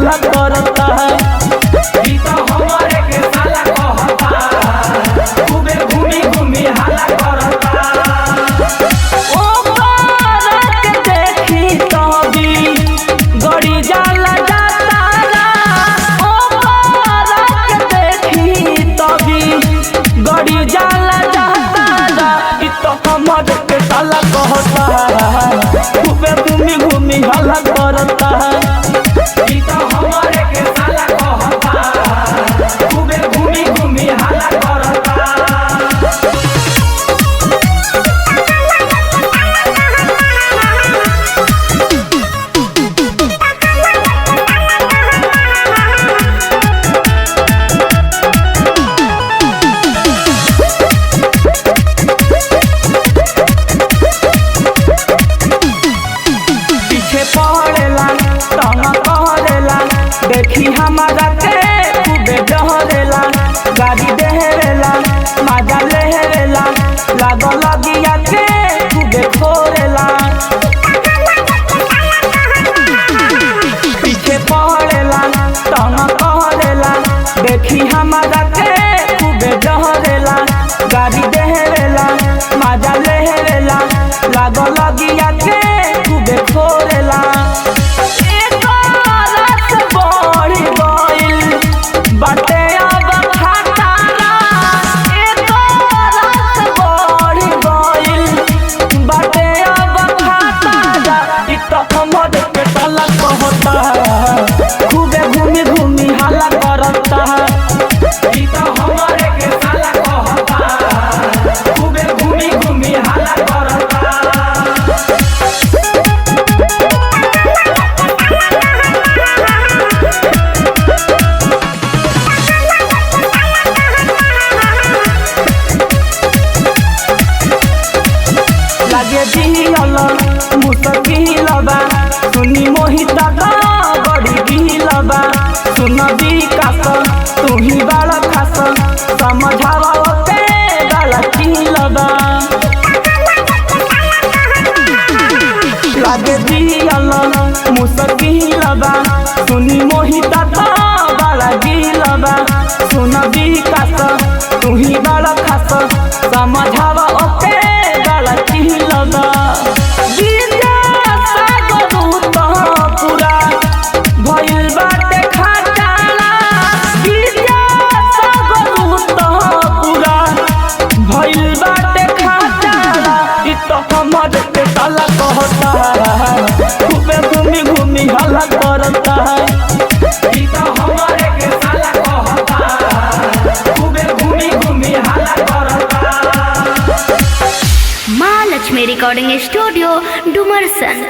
हल्ला करता है। ई तो हमारे के साला कहता खूबे घूमी घूमी हल्ला करता। ओ के देखी तभी गड़ी जाला जाता रा। ओ के देखी तभी गड़ी जाला जाता रा। ई तो हमारे के साला कहता है खूबे घूमी घूमी हल्ला करता है। ई तो हमारे के साला कहता खूबे घूमी घूमी हल्ला करता। पीछे पड़ेला तंग करेला देखी हमारा के खूबे डहरेला। गाड़ी देहरेला मजा लेहरेला लाग लगिया के खूबे खोरेला। पीछे पड़ेला तंग करेला देखी हमारा के खूबे डहरेला। गाड़ी देहरेला मजा लेहरेला लाग लगिया के खूबे खोरेला। एक रात बढ़ गइल बाटे अब खतरा। एक रात बढ़ गइल बाटे अब खतरा। ई तो हमर के साला कहता है खूबे घूमी घूमी हल्ला करता है। ई तो हमारे के साला कहता खूबे घूमी घूमी हल्ला करता। लागे जियल मुश्किल बा सुनी मोहिता का बड़ी गिल बा। सुन विकास तू ही बड़ा खास समझावा ओते गला किल बा। लागे जियल मुश्किल बा सुनी मोहिता का बड़ा गिल बा। सुन विकास तू ही बड़ा खास समझावा ओते गला किल बा। पूरा भइल बाटे खटाना। पूरा भइल बाटे खटाना। ई तो हमर के साला कहता है खूबे घूमी घूमी हल्ला करता है। ई तो हमारे के साला कहता खूबे घूमी घूमी हल्ला करता। माँ लक्ष्मी रिकॉर्डिंग स्टूडियो डुमरसन।